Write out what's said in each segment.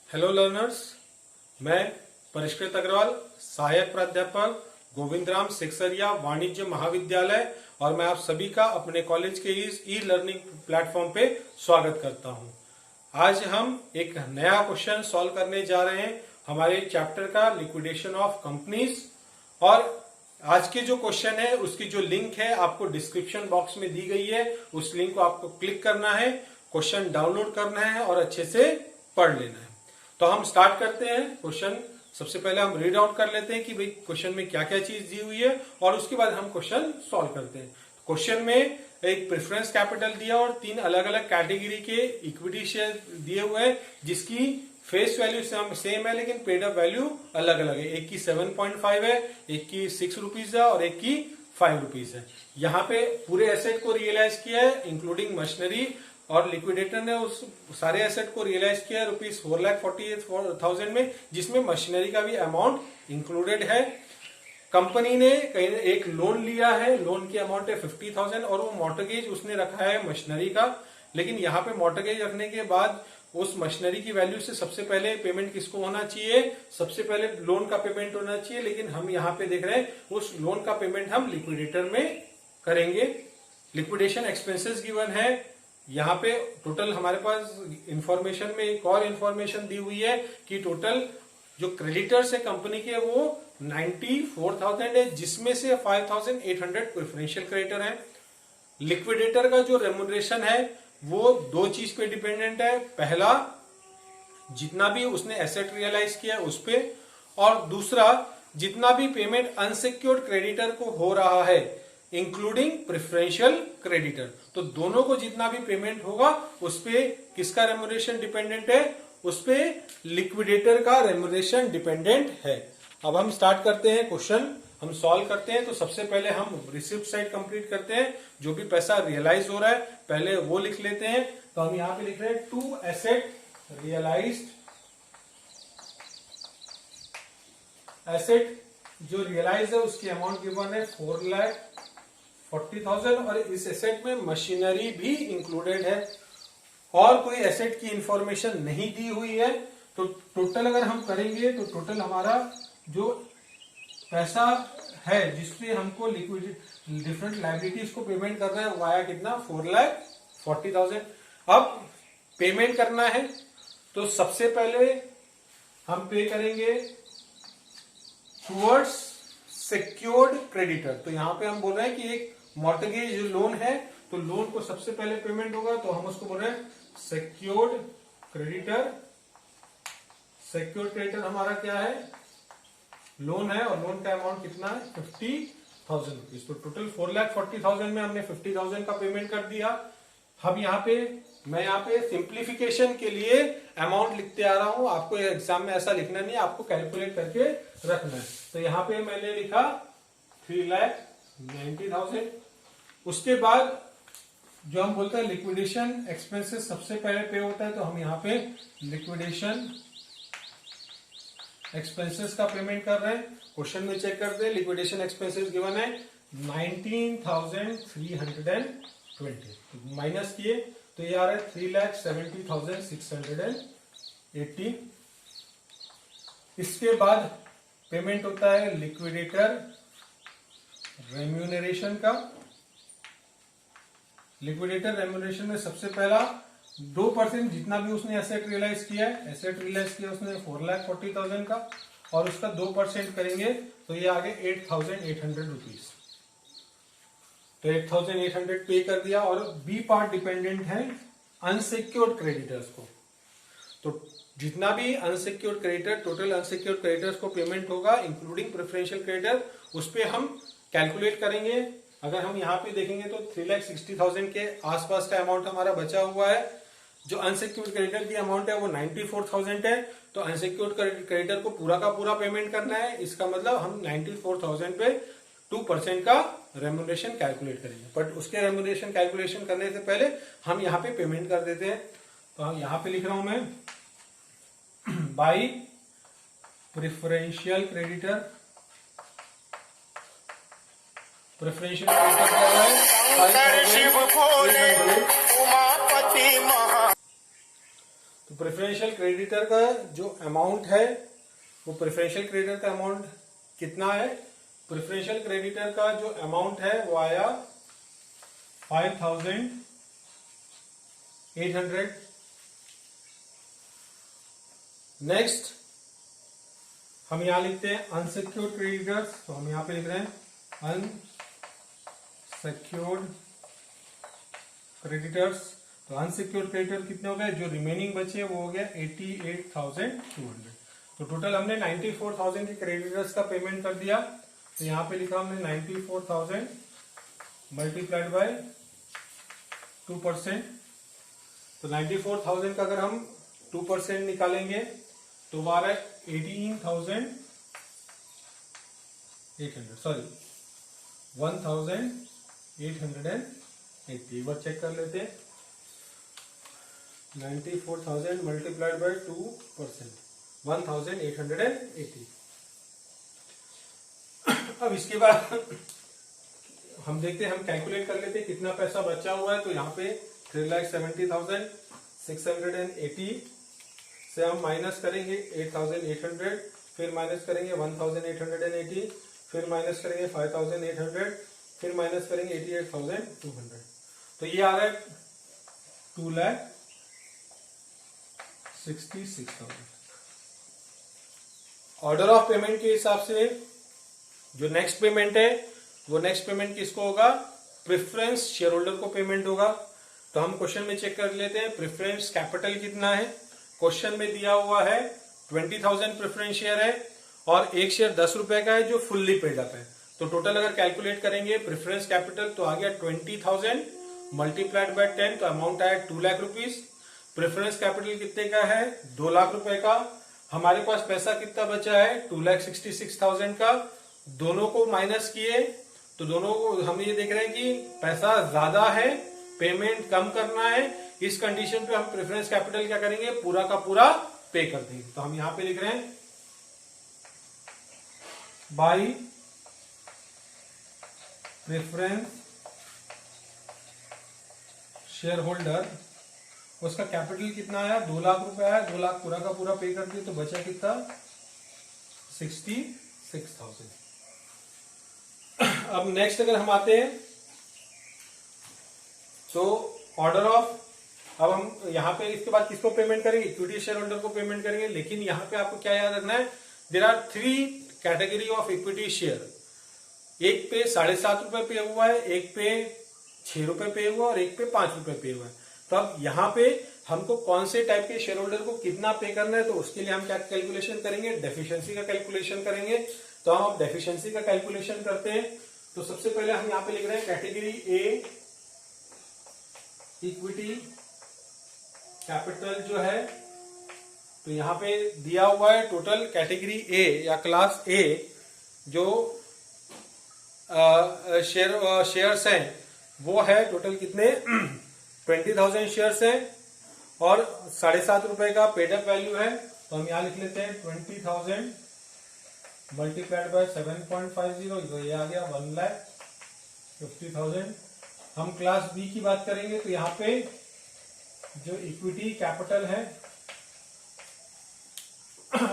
Hello learners, मैं परिष्कृत अग्रवाल, सहायक प्राध्यापक गोविंदराम सेक्सरिया वाणिज्य महाविद्यालय और मैं आप सभी का अपने कॉलेज के इस ई लर्निंग प्लेटफॉर्म पे स्वागत करता हूं। आज हम एक नया क्वेश्चन सॉल्व करने जा रहे हैं हमारे चैप्टर का लिक्विडेशन ऑफ कंपनीज। और आज के जो क्वेश्चन है उसकी जो लिंक है आपको डिस्क्रिप्शन बॉक्स में दी गई है, उस लिंक को आपको क्लिक करना है, क्वेश्चन डाउनलोड करना है और अच्छे से पढ़ लेना है। तो हम स्टार्ट करते हैं क्वेश्चन। सबसे पहले हम रीड आउट कर लेते हैं कि भाई क्वेश्चन में क्या क्या चीज दी हुई है और उसके बाद हम क्वेश्चन सॉल्व करते हैं। क्वेश्चन में एक प्रेफरेंस कैपिटल दिया और 3 अलग अलग कैटेगरी के इक्विटी शेयर दिए हुए हैं जिसकी फेस वैल्यू सेम है लेकिन पेड अप वैल्यू अलग अलग है। एक की 7.5 है, एक की 6 रुपीज है और एक की 5 रुपीज है। यहाँ पे पूरे एसेट को रियलाइज किया है इंक्लूडिंग मशीनरी और लिक्विडेटर ने उस सारे एसेट को रियलाइज किया ₹4,48,000 में, जिसमें मशीनरी का भी अमाउंट इंक्लूडेड है। कंपनी ने कहीं एक लोन लिया है, लोन की अमाउंट है 50,000 और वो मॉर्टगेज उसने रखा है मशीनरी का। लेकिन यहाँ पे मॉर्टगेज रखने के बाद उस मशीनरी की वैल्यू से सबसे पहले पेमेंट किसको होना चाहिए? सबसे पहले लोन का पेमेंट होना चाहिए, लेकिन हम यहाँ पे देख रहे हैं उस लोन का पेमेंट हम लिक्विडेटर में करेंगे। लिक्विडेशन एक्सपेंसेस गिवन है। यहाँ पे टोटल हमारे पास इंफॉर्मेशन में एक और इंफॉर्मेशन दी हुई है कि टोटल जो क्रेडिटर्स है कंपनी के वो 94,000 है, जिसमें से 5,800 प्रेफरेंशियल क्रेडिटर है। लिक्विडेटर का जो रेम्युनरेशन है वो 2 चीज पे डिपेंडेंट है। पहला, जितना भी उसने एसेट रियलाइज किया उस पे, और दूसरा जितना भी पेमेंट अनसिक्योर्ड क्रेडिटर को हो रहा है इंक्लूडिंग प्रेफरेंशियल क्रेडिटर। तो दोनों को जितना भी पेमेंट होगा उस पे किसका रेम्युनरेशन डिपेंडेंट है? उस पे लिक्विडेटर का रेम्युनरेशन डिपेंडेंट है। अब हम स्टार्ट करते हैं, क्वेश्चन हम सॉल्व करते हैं। तो सबसे पहले हम रिसिप्ट साइड कंप्लीट करते हैं। जो भी पैसा रियलाइज हो रहा है पहले वो लिख लेते हैं। तो हम यहां पे लिख रहे हैं 2 एसेट रियलाइज्ड। एसेट जो रियलाइज है उसकी अमाउंट गिवन है 4,40,000 और इस एसेट में मशीनरी भी इंक्लूडेड है और कोई एसेट की इंफॉर्मेशन नहीं दी हुई है। तो टोटल अगर हम करेंगे तो टोटल हमारा जो पैसा है जिसपे हमको लिक्विड डिफरेंट लायबिलिटीज को पेमेंट करना है वो आया कितना? 4,40,000। अब पेमेंट करना है तो सबसे पहले हम पे करेंगे टुवर्ड्स सिक्योर्ड क्रेडिटर। तो यहां पे हम बोल रहे हैं कि एक मॉर्टगेज लोन है तो लोन को सबसे पहले पेमेंट होगा, तो हम उसको बोल रहे हैं सिक्योर्ड क्रेडिटर। सिक्योर्ड क्रेडिटर हमारा क्या है? लोन है और लोन का अमाउंट कितना है? 50,000 रुपीज। तो टोटल 4,40,000 में हमने 50,000 का पेमेंट कर दिया। हम यहाँ पे मैं यहाँ पे सिंप्लीफिकेशन के लिए अमाउंट लिखते आ रहा हूं। आपको एग्जाम में ऐसा लिखना नहीं है, आपको कैलकुलेट करके रखना है। तो यहाँ पे मैंने लिखा 3,90,000। उसके बाद जो हम बोलते हैं लिक्विडेशन एक्सपेंसेस सबसे पहले पे होता है, तो हम यहाँ पे लिक्विडेशन एक्सपेंसेस का पेमेंट कर रहे हैं। क्वेश्चन में चेक करते हैं, लिक्विडेशन एक्सपेंसेस गिवन है 19,320। माइनस किए तो ये आ रहा है 3,70,680। इसके बाद पेमेंट होता है लिक्विडेटर रेम्यूनरेशन का। लिक्विडेटर रेम्यूनरेशन में सबसे पहला 2% जितना भी उसने एसेट रियलाइज किया है, एसेट रियलाइज किया उसने 4,40,000 का और उसका 2% करेंगे तो ये आगे 8,800 रुपीज। तो 8,800 पे कर दिया। और बी पार्ट डिपेंडेंट है अनसिक्योर्ड क्रेडिटर्स को। तो जितना भी unsecured creditor, total unsecured creditors को पेमेंट होगा इंक्लूडिंग प्रेफरेंशियल क्रेडिटर, उस पे हम कैलकुलेट करेंगे। अगर हम यहाँ पे देखेंगे तो 3,60,000 के आसपास का अमाउंट हमारा बचा हुआ है। जो अनसिक्योर्ड क्रेडिटर की अमाउंट है वो 94,000 है। तो अनसिक्योर्ड क्रेडिटर को पूरा का पूरा पेमेंट करना है। इसका मतलब हम 94,000 पे 2% का रेम्युनरेशन कैलकुलेट करेंगे। बट उसके रेम्युनरेशन कैलकुलेशन करने से पहले हम यहाँ पे पेमेंट कर देते हैं। तो हम यहाँ पे लिख रहा हूं मैं by preferential creditor. Preferential creditor क्या है? प्रेफरेंशियल क्रेडिटर का जो अमाउंट है वो प्रेफरेंशियल क्रेडिटर का अमाउंट कितना है? प्रेफरेंशियल क्रेडिटर का जो अमाउंट है वो आया 5,800। नेक्स्ट हम यहां लिखते हैं अनसिक्योर्ड क्रेडिटर्स, तो हम यहां पे लिख रहे हैं अनसिक्योर्ड क्रेडिटर्स। तो अनसिक्योर्ड क्रेडिटर कितने हो गए? जो रिमेनिंग बचे वो हो गया 88,200। तो टोटल हमने 94,000 के क्रेडिटर्स का पेमेंट कर दिया। तो यहां पे लिखा हमने 94,000 मल्टीप्लाइड बाय 2%। तो 94,000 का अगर हम 2% निकालेंगे तो वो आ रहा है 18,800, सॉरी 1,880। एक बार चेक कर लेते हैं। 94,000 मल्टीप्लाइड बाय 2%, 1,880। अब इसके बाद हम देखते हैं, हम कैलकुलेट कर लेते हैं कितना पैसा बचा हुआ है। तो यहाँ पे 3,70,680 से हम माइनस करेंगे 8,800, फिर माइनस करेंगे 1,880, फिर माइनस करेंगे 5,800, फिर माइनस करेंगे 88,200। तो ये आ रहा है 2,66,000। ऑर्डर ऑफ पेमेंट के हिसाब से जो नेक्स्ट पेमेंट है वो नेक्स्ट पेमेंट किसको होगा? प्रेफरेंस शेयर होल्डर को पेमेंट होगा। तो हम क्वेश्चन में चेक कर लेते हैं प्रेफरेंस कैपिटल कितना है। क्वेश्चन में दिया हुआ है 20,000 प्रेफरेंस शेयर है और एक शेयर 10 रुपए का है जो फुल्ली पेड अप है। तो टोटल अगर कैलकुलेट करेंगे प्रेफरेंस कैपिटल तो आ गया 20,000 मल्टीप्लाइड बाय 10, तो अमाउंट आया 2 लाख रुपीज। प्रेफरेंस कैपिटल कितने का है? 2 लाख रुपए का। हमारे पास पैसा कितना बचा है? 2,66,000 का। दोनों को माइनस किए तो दोनों को हम ये देख रहे हैं कि पैसा ज्यादा है, पेमेंट कम करना है। इस कंडीशन पे हम प्रेफरेंस कैपिटल क्या करेंगे? पूरा का पूरा पे कर देंगे। तो हम यहां पे लिख रहे हैं बाई प्रेफरेंस शेयर होल्डर। उसका कैपिटल कितना आया? 2 लाख रुपए आया। 2 लाख पूरा का पूरा पे कर दिए तो बचा कितना? 66,000। अब नेक्स्ट अगर हम आते हैं तो ऑर्डर ऑफ, अब हम यहाँ पे इसके बाद किसको पेमेंट करेंगे? इक्विटी शेयर होल्डर को पेमेंट करेंगे। लेकिन यहाँ पे आपको क्या याद रखना है? There are 3 category of equity share. एक पे 7.5 रुपए पे हुआ है, एक पे 6 रुपए पे हुआ और एक पे 5 रुपए पे हुआ है। तो अब यहाँ पे हमको कौन से टाइप के शेयर होल्डर को कितना पे करना है, तो उसके लिए हम क्या कैलकुलेशन करेंगे? डेफिशिएंसी का कैलकुलेशन करेंगे। तो हम अब डेफिशिएंसी का कैलकुलेशन करते हैं। तो सबसे पहले हम यहाँ पे लिख रहे हैं कैटेगरी ए इक्विटी कैपिटल जो है। तो यहाँ पे दिया हुआ है टोटल कैटेगरी ए या क्लास ए जो शेयर्स हैं वो है टोटल कितने? 20,000 शेयर्स हैं और 7.5 रुपए का पेड अप वैल्यू है। तो हम यहाँ लिख लेते हैं 20,000 मल्टीप्लाइड बाय 7.50, तो ये आ गया 1,50,000। हम क्लास बी की बात करेंगे तो यहाँ पे जो इक्विटी कैपिटल है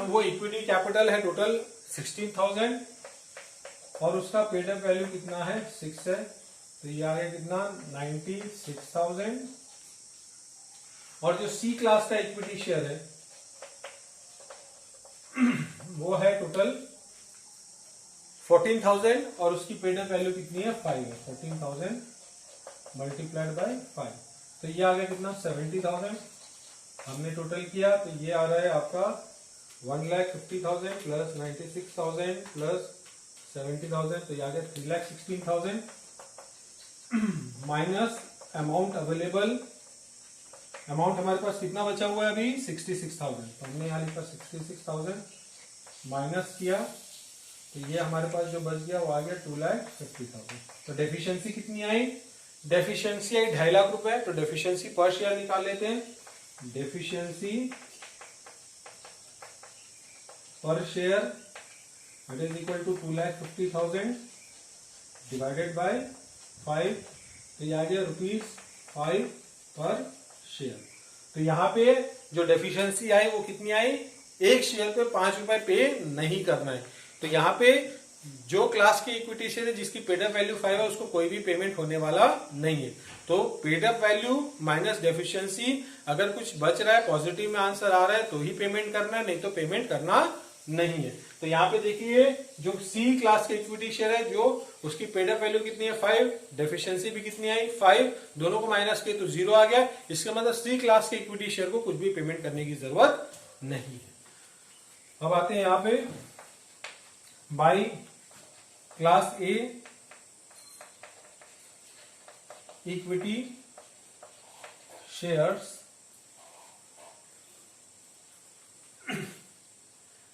वो इक्विटी कैपिटल है टोटल 16,000 और उसका पेड अप वैल्यू कितना है? 6 है। तो ये आ गया कितना? 96,000। और जो सी क्लास का इक्विटी शेयर है वो है टोटल 14,000 और उसकी पेड अप वैल्यू कितनी है? 5 है। 14,000 मल्टीप्लाइड बाय 5, तो ये आ गया कितना? 70,000। हमने टोटल किया तो ये आ रहा है आपका 1,50,000 प्लस 96,000 प्लस 70,000, तो ये आ गया 3,16,000 माइनस अमाउंट अवेलेबल। अमाउंट हमारे पास कितना बचा हुआ है अभी? 66,000। तो हमने यहाँ लिखा 66,000 माइनस किया तो ये हमारे पास जो बच गया वो आ गया 2,50,000। तो डेफिशिएंसी कितनी आई? डेफिशिएंसी आई 2.5 लाख रुपए। तो डेफिशिएंसी पर शेयर निकाल लेते हैं। डेफिशिएंसी पर share it is equal to 2,50,000 divided by 5, तो ये आ गया ₹5 पर शेयर। तो यहाँ पे जो डेफिशिएंसी आई वो कितनी आई, एक शेयर पे 5 रुपए पे नहीं करना है। तो यहाँ पे जो क्लास की इक्विटी शेयर है जिसकी पेड अप वैल्यू 5 है उसको कोई भी पेमेंट होने वाला नहीं है। तो paid up value minus deficiency, अगर कुछ बच रहा है पॉजिटिव में आंसर आ रहा है तो ही पेमेंट करना है, नहीं तो पेमेंट करना नहीं है। तो यहाँ पे देखिए जो सी क्लास के इक्विटी शेयर है जो उसकी पेड अप वैल्यू कितनी है 5, डेफिशिएंसी भी कितनी आई 5, दोनों को माइनस किए तो 0 आ गया। इसका मतलब सी क्लास के इक्विटी शेयर को कुछ भी पेमेंट करने की जरूरत नहीं है। अब आते हैं यहाँ पे by class a equity shares.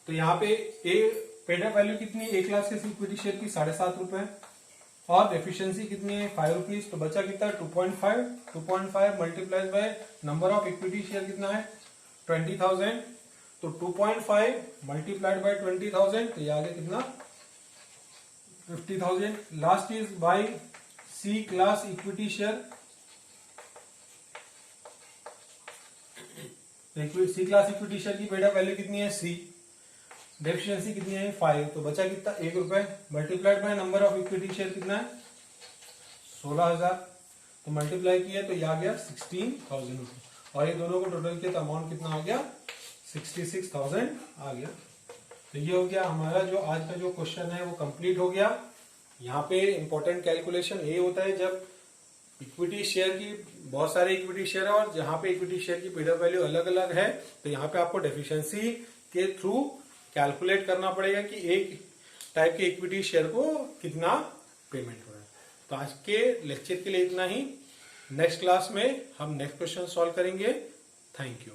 तो यहाँ पे ए पेड अप वैल्यू कितनी है, ए क्लास के इक्विटी शेयर की 7.5 रुपए और डेफिशिएंसी कितनी है 5 रुपीज। तो बचा कितना 2.5 multiplied by number of equity share कितना है 20,000। तो 2.5 मल्टीप्लाइड बाय 20,000 तो ये आ गया कितना 50,000। Last is by C class equity share. C class equity share की पेड अप वैल्यू कितनी है सी, डेफिशिएंसी कितनी है 5, तो बचा कितना 1 रुपए multiplied by number of equity share कितना है 16,000। तो मल्टीप्लाई किया तो ये आ गया 16,000 रुपए और ये दोनों को टोटल किया तो अमाउंट कितना आ गया 66,000 आ गया। तो ये हो गया हमारा जो आज का जो क्वेश्चन है वो कंप्लीट हो गया। यहाँ पे इंपॉर्टेंट कैलकुलेशन ये होता है जब इक्विटी शेयर की बहुत सारे इक्विटी शेयर है और जहां पे इक्विटी शेयर की पेड अप वैल्यू अलग अलग है तो यहाँ पे आपको डेफिशिएंसी के थ्रू कैलकुलेट करना पड़ेगा कि एक टाइप के इक्विटी शेयर को कितना पेमेंट हो रहा है। तो आज के लेक्चर के लिए इतना ही। नेक्स्ट क्लास में हम नेक्स्ट क्वेश्चन सॉल्व करेंगे। Thank you.